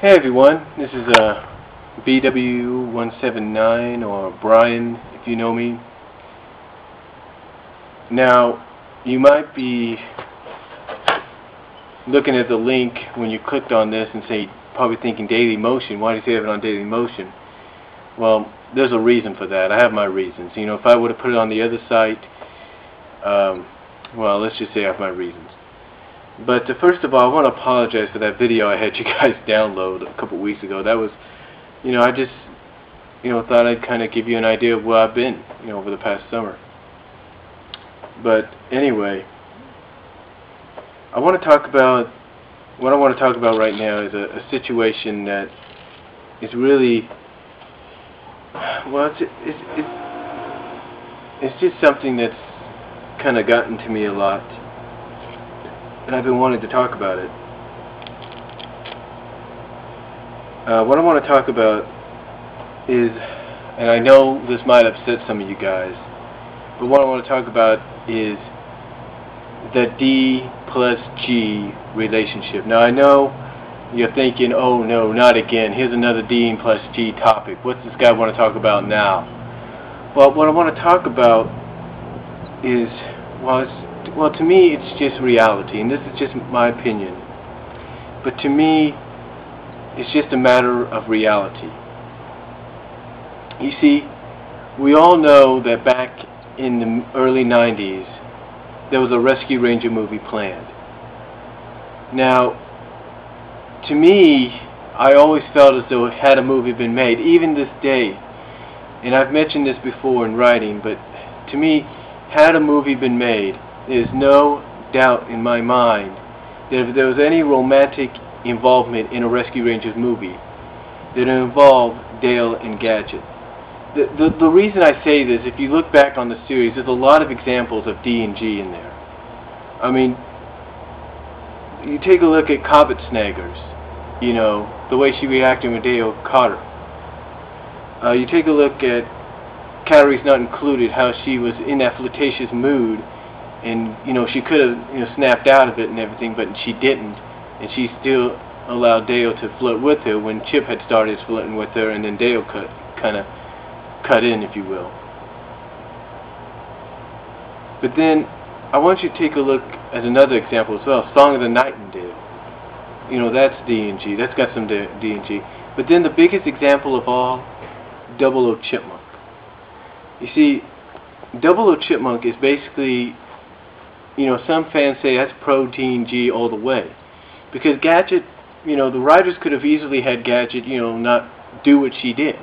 Hey everyone, this is BW179, or Brian if you know me. Now, you might be looking at the link when you clicked on this and probably thinking Daily Motion. Why do you have it on Daily Motion? Well, there's a reason for that. I have my reasons. You know, if I would have put it on the other site, well, let's just say I have my reasons. But first of all, I want to apologize for that video I had you guys download a couple weeks ago. That was, I just, thought I'd kind of give you an idea of where I've been, over the past summer. But anyway, what I want to talk about right now is a situation that is really, well, it's just something that's kind of gotten to me a lot. And I've been wanting to talk about it. What I want to talk about is, and I know this might upset some of you guys, but what I want to talk about is the D plus G relationship. Now I know you're thinking, oh no, not again, here's another D plus G topic. What's this guy want to talk about now? Well, what I want to talk about is, well, to me, it's just reality, and this is just my opinion. But to me, it's just a matter of reality. You see, we all know that back in the early 90s, there was a Rescue Ranger movie planned. Now, to me, I always felt as though had a movie been made, even this day, and I've mentioned this before in writing, but to me, had a movie been made, there's no doubt in my mind that if there was any romantic involvement in a Rescue Rangers movie, that it involved Dale and Gadget. The reason I say this, if you look back on the series, there's a lot of examples of D and G in there. I mean, you take a look at Cobbett Snaggers, the way she reacted when Dale caught her. You take a look at Calories Not Included, how she was in that flirtatious mood. And, she could have, snapped out of it and everything, but she didn't. And she still allowed Dale to flirt with her when Chip had started flirting with her, and then Dale kind of cut in, if you will. But then, I want you to take a look at another example as well, Song of the Nightingale. That's D and G. That's got some D and G. But then the biggest example of all, Double O Chipmunk. You see, Double O Chipmunk is basically, some fans say that's pro-D G all the way. Because Gadget, the writers could have easily had Gadget, not do what she did.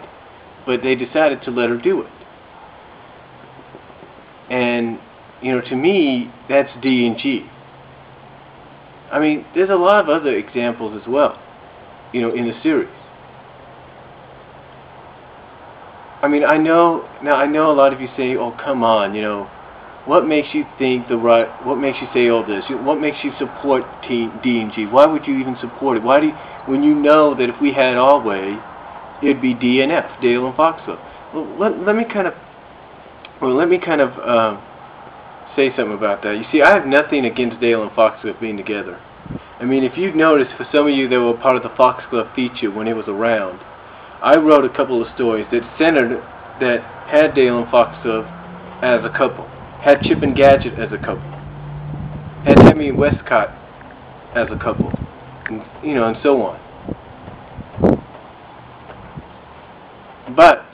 But they decided to let her do it. And, to me, that's D and G. I mean, there's a lot of other examples as well, in the series. I mean, I know a lot of you say, oh, come on, what makes you think what makes you say all this? What makes you support D and G? Why would you even support it? When you know that if we had our way, it'd be D and F, Dale and Foxglove. Well, let me kind of say something about that. You see, I have nothing against Dale and Foxglove being together. I mean, if you've noticed, for some of you that were part of the Foxglove feature when it was around, I wrote a couple of stories that had Dale and Foxglove as a couple. Had Chip and Gadget as a couple, had Hemi and Westcott as a couple, and, and so on. But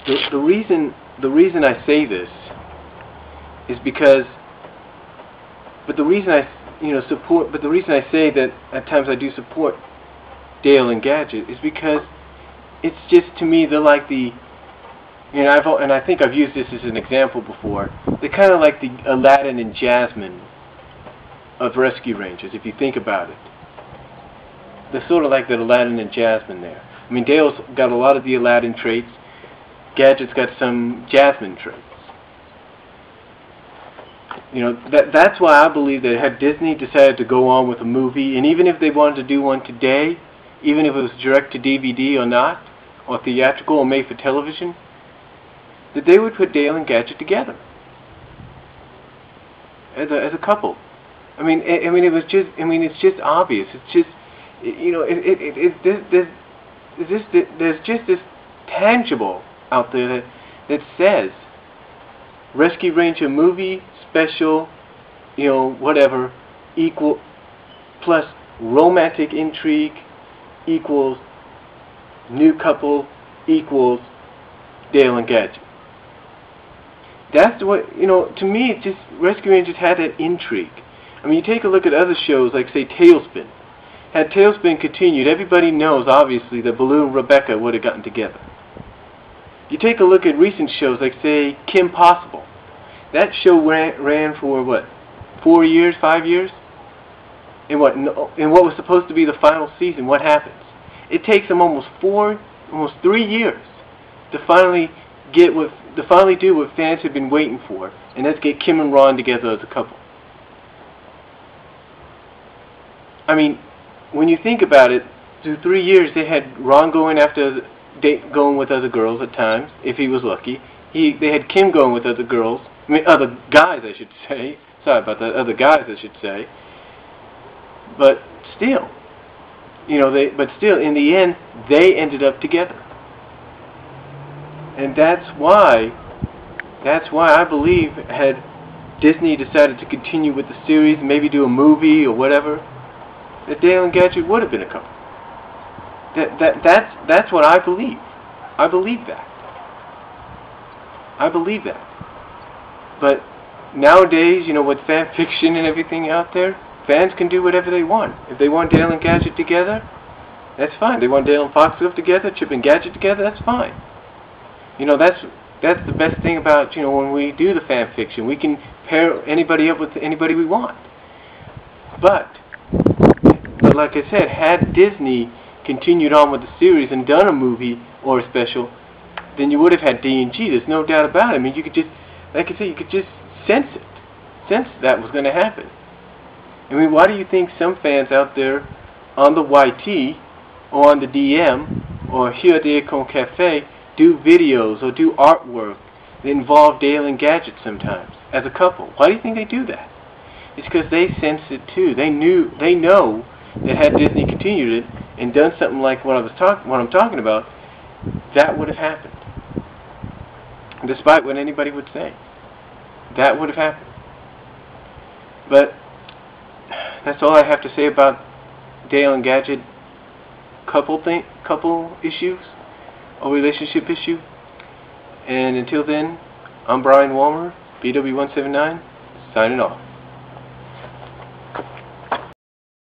the reason I say this is because, the reason I say that at times I do support Dale and Gadget is because it's just, to me, they're like the, and I think I've used this as an example before. They're kind of like the Aladdin and Jasmine of Rescue Rangers, if you think about it. They're sort of like the Aladdin and Jasmine there. I mean, Dale's got a lot of the Aladdin traits. Gadget's got some Jasmine traits. That's why I believe that had Disney decided to go on with a movie, and even if they wanted to do one today, even if it was direct to DVD or not, or theatrical or made for television, that they would put Dale and Gadget together as a couple. I mean, it was just. I mean, it's just obvious. It's just, you know, there's just this tangible out there that says Rescue Ranger movie special, you know, whatever, equal plus romantic intrigue equals new couple equals Dale and Gadget. That's what, you know, to me, it just, Rescue Rangers had that intrigue. I mean, you take a look at other shows, like, say, Tailspin. Had Tailspin continued, everybody knows, obviously, that Baloo and Rebecca would have gotten together. You take a look at recent shows, like, say, Kim Possible. That show ran for, what, 4 years, 5 years? In what was supposed to be the final season, what happens? It takes them almost 3 years to finally do what fans have been waiting for, and that's get Kim and Ron together as a couple. I mean, when you think about it, through 3 years they had Ron going with other girls at times, if he was lucky. They had Kim going with other girls. I mean, other guys, I should say. Sorry about that. Other guys, I should say. But still, you know, in the end, they ended up together. And that's why I believe, had Disney decided to continue with the series, maybe do a movie or whatever, that Dale and Gadget would have been a couple. That's what I believe. I believe that. But nowadays, you know, with fan fiction and everything out there, fans can do whatever they want. If they want Dale and Gadget together, that's fine. They want Dale and Foxglove together, Chip and Gadget together, that's fine. You know, that's the best thing about, you know, when we do the fan fiction. We can pair anybody up with anybody we want. But like I said, had Disney continued on with the series and done a movie or a special, then you would have had D&G. There's no doubt about it. I mean, you could just, like I said, you could just sense it. Sense that was going to happen. I mean, why do you think some fans out there on the YT or on the DM or here at the Econ Cafe do videos or do artwork that involve Dale and Gadget sometimes as a couple? Why do you think they do that? It's because they sense it too. They know that had Disney continued it and done something like what I'm talking about, that would have happened. Despite what anybody would say, that would have happened. But that's all I have to say about Dale and Gadget couple issues or relationship issue. And until then, I'm Brian Walmer, BW179, signing off.